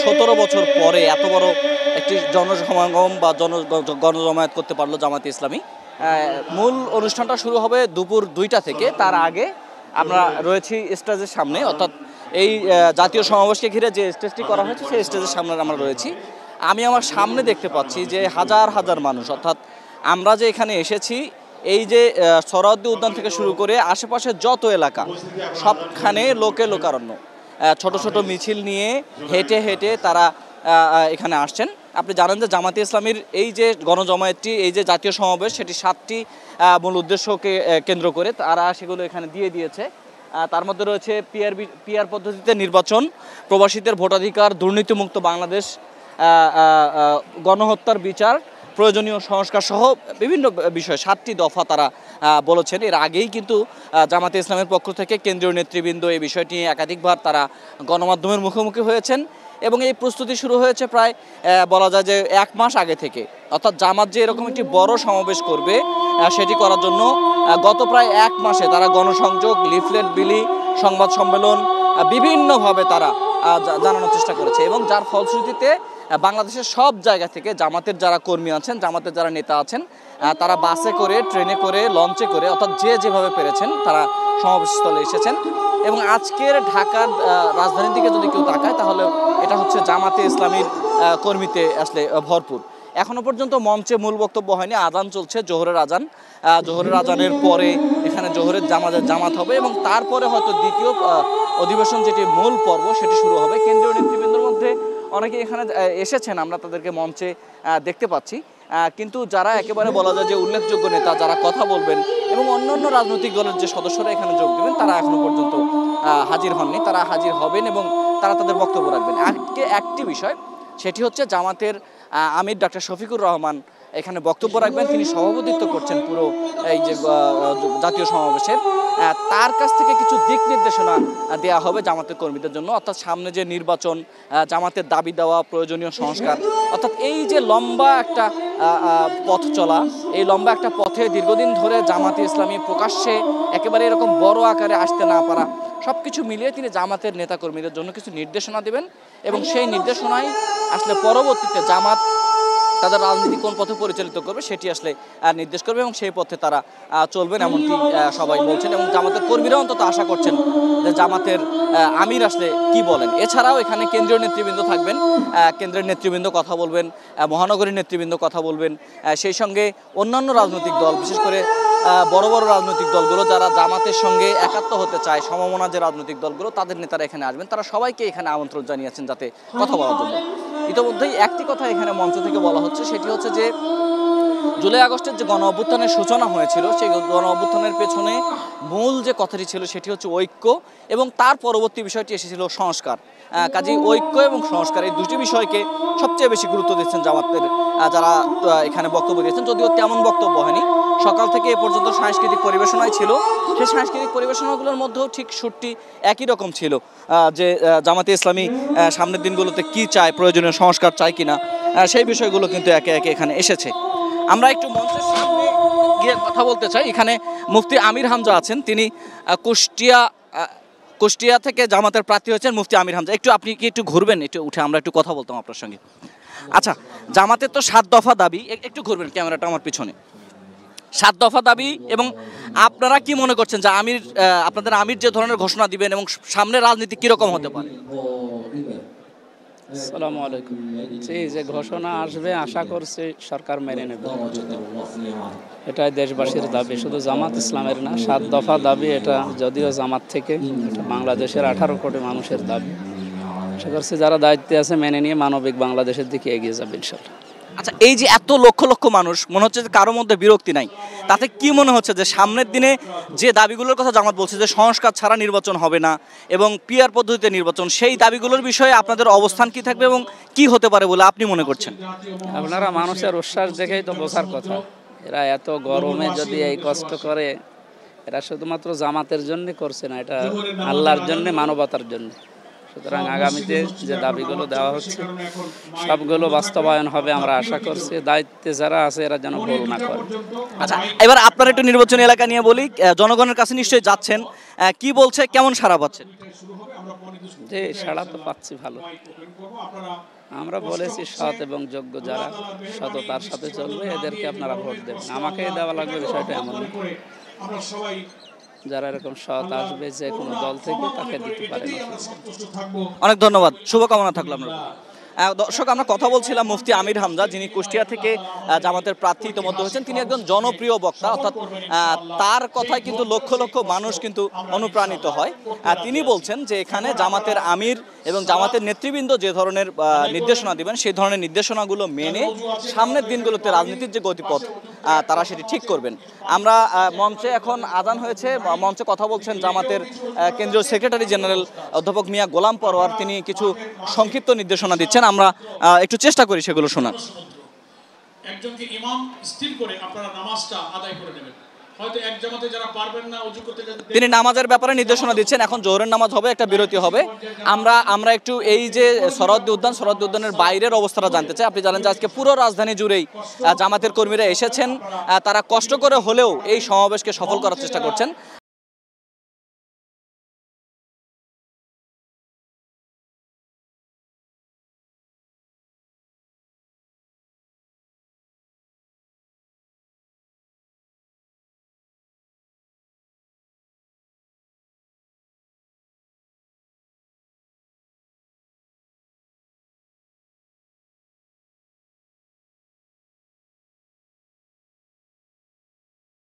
17 বছর পরে এত বড় একটি জনসমাগম বা গণজমায়েত করতে পারলো জামাতে ইসলামী। মূল অনুষ্ঠানটা শুরু হবে দুপুর 2টা থেকে। তার আগে আমরা রয়েছি স্টেজের সামনে, অর্থাৎ এই জাতীয় সমাবেশকে ঘিরে যে স্টেজটি করা হয়েছে সেই স্টেজের সামনে আমরা রয়েছি। আমি আমার সামনে দেখতে পাচ্ছি যে হাজার হাজার মানুষ, অর্থাৎ আমরা যে এখানে এসেছি এই যে সোহরাওয়ার্দী উদ্যান থেকে শুরু করে আশেপাশের যত এলাকা সবখানে লোকারণ্য, ছোট ছোট মিছিল নিয়ে হেঁটে হেঁটে তারা এখানে আসছেন। আপনি জানেন যে জামাতে ইসলামীর এই যে গণজমায়েতটি, এই যে জাতীয় সমাবেশ, সেটি 7টি মূল উদ্দেশ্যকে কেন্দ্র করে তারা সেগুলো এখানে দিয়েছে। তার মধ্যে রয়েছে পিআর পদ্ধতিতে নির্বাচন, প্রবাসীদের ভোটাধিকার, দুর্নীতিমুক্ত বাংলাদেশ, গণহত্যার বিচার, প্রয়োজনীয় সংস্কার সহ বিভিন্ন বিষয় 7টি দফা তারা বলেছেন। এর আগেই কিন্তু জামাতে ইসলামের পক্ষ থেকে কেন্দ্রীয় নেতৃবৃন্দ এই বিষয়টি নিয়ে একাধিকবার তারা গণমাধ্যমের মুখোমুখি হয়েছেন এবং এই প্রস্তুতি শুরু হয়েছে প্রায় বলা যায় যে 1 মাস আগে থেকে। অর্থাৎ জামাত যে এরকম একটি বড় সমাবেশ করবে সেটি করার জন্য গত প্রায় 1 মাসে তারা গণসংযোগ, লিফলেট বিলি, সংবাদ সম্মেলন বিভিন্নভাবে তারা জানানোর চেষ্টা করেছে এবং যার ফলশ্রুতিতে বাংলাদেশের সব জায়গা থেকে জামাতের যারা কর্মী আছেন, জামাতের যারা নেতা আছেন, তারা বাসে করে, ট্রেনে করে, লঞ্চে করে, অর্থাৎ যে যেভাবে পেরেছেন তারা সমাবেশস্থলে এসেছেন। এবং আজকের ঢাকার রাজধানীর দিকে যদি কেউ তাকায় তাহলে এটা হচ্ছে জামাতে ইসলামীর কর্মীতে আসলে ভরপুর। এখনো পর্যন্ত মঞ্চে মূল বক্তব্য হয়নি, আজান চলছে, জোহরের আজান। জোহরের আজানের পরে এখানে জোহরের জামাত হবে এবং তারপরে হয়তো দ্বিতীয় অধিবেশন যেটি মূল পর্ব সেটি শুরু হবে। কেন্দ্রীয় নেতৃবৃন্দের মধ্যে অনেকে এখানে এসেছেন, আমরা তাদেরকে মঞ্চে দেখতে পাচ্ছি, কিন্তু যারা একেবারে বলা যায় যে উল্লেখযোগ্য নেতা যারা কথা বলবেন এবং অন্যান্য রাজনৈতিক দলের যে সদস্যরা এখানে যোগ দেবেন তারা এখনো পর্যন্ত হাজির হননি। তারা হাজির হবেন এবং তারা তাদের বক্তব্য রাখবেন। আজকে একটি বিষয়, সেটি হচ্ছে জামাতের আমির ডক্টর শফিকুর রহমান এখানে বক্তব্য রাখবেন। তিনি সভাপতিত্ব করছেন পুরো এই যে জাতীয় সমাবেশের। তার কাছ থেকে কিছু দিক নির্দেশনা দেওয়া হবে জামাতের কর্মীদের জন্য, অর্থাৎ সামনে যে নির্বাচন, জামাতের দাবি দেওয়া, প্রয়োজনীয় সংস্কার, অর্থাৎ এই যে লম্বা একটা পথ চলা, এই লম্বা একটা পথে দীর্ঘদিন ধরে জামাতে ইসলামী প্রকাশ্যে একেবারে এরকম বড় আকারে আসতে না পারা, সব কিছু মিলিয়ে তিনি জামাতের নেতাকর্মীদের জন্য কিছু নির্দেশনা দেবেন এবং সেই নির্দেশনায় আসলে পরবর্তীতে জামাত তাদের রাজনীতি কোন পথে পরিচালিত করবে সেটি আসলে নির্দেশ করবে এবং সেই পথে তারা চলবেন এমনটি সবাই বলছেন এবং জামাতের কর্মীরা অন্তত আশা করছেন যে জামাতের আমির আসলে কি বলেন। এছাড়াও এখানে কেন্দ্রীয় নেতৃবৃন্দ থাকবেন, কেন্দ্রের নেতৃবৃন্দ কথা বলবেন, মহানগরীর নেতৃবৃন্দ কথা বলবেন, সেই সঙ্গে অন্যান্য রাজনৈতিক দল, বিশেষ করে বড় বড় রাজনৈতিক দলগুলো যারা জামাতের সঙ্গে একাত্ম হতে চায়, সমমনা যে রাজনৈতিক দলগুলো, তাদের নেতারা এখানে আসবেন। তারা সবাইকে এখানে আমন্ত্রণ জানিয়েছেন যাতে কথা বলার জন্য। ইতিমধ্যেই একটি কথা এখানে মঞ্চ থেকে বলা হচ্ছে, সেটি হচ্ছে যে জুলাই আগস্টের যে গণ অভ্যুত্থানের সূচনা হয়েছিল, সেই গণ অভ্যুত্থানের পেছনে মূল যে কথাটি ছিল সেটি হচ্ছে ঐক্য এবং তার পরবর্তী বিষয়টি এসেছিল সংস্কার। কাজেই ঐক্য এবং সংস্কার এই দুটি বিষয়কে সবচেয়ে বেশি গুরুত্ব দিচ্ছেন জামাতের যারা এখানে বক্তব্য দিয়েছেন। যদিও তেমন বক্তব্য হয়নি, সকাল থেকে এ পর্যন্ত সাংস্কৃতিক পরিবেশনাই ছিল। সেই সাংস্কৃতিক পরিবেশনাগুলোর মধ্যেও ঠিক সুরটি একই রকম ছিল, যে জামাতে ইসলামী সামনের দিনগুলোতে কি চায়, প্রয়োজনীয় সংস্কার চায় কিনা, সেই বিষয়গুলো কিন্তু একে একে এখানে এসেছে। আমরা একটু মঞ্চের সামনে গিয়ে কথা বলতে চাই। এখানে মুফতি আমির হামজা আছেন, তিনি কুষ্টিয়া থেকে জামাতের প্রার্থী হয়েছেন মুফতি আমির হামজা। আপনি কি একটু ঘুরবেন, একটু উঠে আমরা একটু কথা বলতাম আপনার সঙ্গে। আচ্ছা, জামাতের তো 7 দফা দাবি, একটু ঘুরবেন, ক্যামেরাটা আমার পিছনে। 7 দফা দাবি এবং আপনারা কি মনে করছেন যে আপনাদের আমির যে ধরনের ঘোষণা দিবেন এবং সামনে রাজনীতি কিরকম হতে পারে? আসসালামু আলাইকুম। যে ঘোষণা আসবে আশা করছি সরকার মেনে নেবে, এটাই দেশবাসীর দাবি, শুধু জামাত ইসলামের না। 7 দফা দাবি, এটা যদিও জামাত থেকে, এটা বাংলাদেশের 18 কোটি মানুষের দাবি। আশা করছি যারা দায়িত্বে আছে মেনে নিয়ে মানবিক বাংলাদেশের দিকে এগিয়ে যাবে ইনশাআল্লাহ। আচ্ছা, এই যে এত লক্ষ লক্ষ মানুষ, মনে হচ্ছে যে কারোর মধ্যে বিরক্তি নাই, তাতে কি মনে হচ্ছে যে সামনের দিনে যে দাবিগুলোর কথা জামাত বলছে যে সংস্কার ছাড়া নির্বাচন হবে না এবং পিআর পদ্ধতিতে নির্বাচন, সেই দাবিগুলোর বিষয়ে আপনাদের অবস্থান কি থাকবে এবং কি হতে পারে বলে আপনি মনে করছেন? আপনারা মানুষের উচ্ছ্বাস দেখেই তো বোঝার কথা। এরা এত গরমে যদি এই কষ্ট করে, এরা শুধুমাত্র জামাতের জন্য করছে না, এটা আল্লাহর জন্য, মানবতার জন্য। সুতরাং আগামীতে যে দাবিগুলো দেওয়া হচ্ছে সবগুলো বাস্তবায়ন হবে আমরা আশা করছি। দায়িত্বে যারা আছে এরা যেন ভুল না করে। আচ্ছা, এবার আপনার একটু নির্বাচনী এলাকা নিয়ে বলি। জনগণের কাছে নিশ্চয়ই যাচ্ছেন, কি বলছে, কেমন সাড়া পাচ্ছেন? যে সাড়া তো পাচ্ছি ভালো। আমরা বলেছি সৎ এবং যোগ্য যারা সততার সাথে চলবে এদেরকে আপনারা ভোট দেবেন, আমাকে দেওয়া লাগবে বিষয়টা এমন না। যারা এরকম সৎ আসবে যে কোনো দল থেকে তাকে দিতে পারেন। অনেক ধন্যবাদ, শুভকামনা থাকলো আপনার। দর্শক, আমরা কথা বলছিলাম মুফতি আমির হামজা, যিনি কুষ্টিয়া থেকে জামাতের প্রার্থী ইতিমধ্যে হয়েছেন। তিনি একজন জনপ্রিয় বক্তা, অর্থাৎ তার কথায় কিন্তু লক্ষ লক্ষ মানুষ কিন্তু অনুপ্রাণিত হয়। তিনি বলছেন যে এখানে জামাতের আমির এবং জামাতের নেতৃবৃন্দ যে ধরনের নির্দেশনা দিবেন সেই ধরনের নির্দেশনাগুলো মেনে সামনের দিনগুলোতে রাজনীতির যে গতিপথ তারা সেটি ঠিক করবেন। আমরা মঞ্চে এখন আজান হয়েছে, মঞ্চে কথা বলছেন জামাতের কেন্দ্রীয় সেক্রেটারি জেনারেল অধ্যাপক মিয়া গোলাম পরোয়ার। তিনি কিছু সংক্ষিপ্ত নির্দেশনা দিচ্ছেন, আমরা একটু চেষ্টা করি সেগুলো শোনার। একজনকে ইমাম স্থির করে আপনারা নামাজটা আদায় করে নেবেন। হয়তো এক জামাতে যারা পারবেন না ওযু করতে, তিনি নামাজের ব্যাপারে নির্দেশনা দিচ্ছেন। এখন জোহরের নামাজ হবে, একটা বিরতি হবে। আমরা একটু এই যে সরোয়ার্দী উদ্যানের বাইরের অবস্থাটা জানতে চাই। আপনি জানেন যে আজকে পুরো রাজধানী জুড়েই জামাতের কর্মীরা এসেছেন, তারা কষ্ট করে হলেও এই সমাবেশকে সফল করার চেষ্টা করছেন।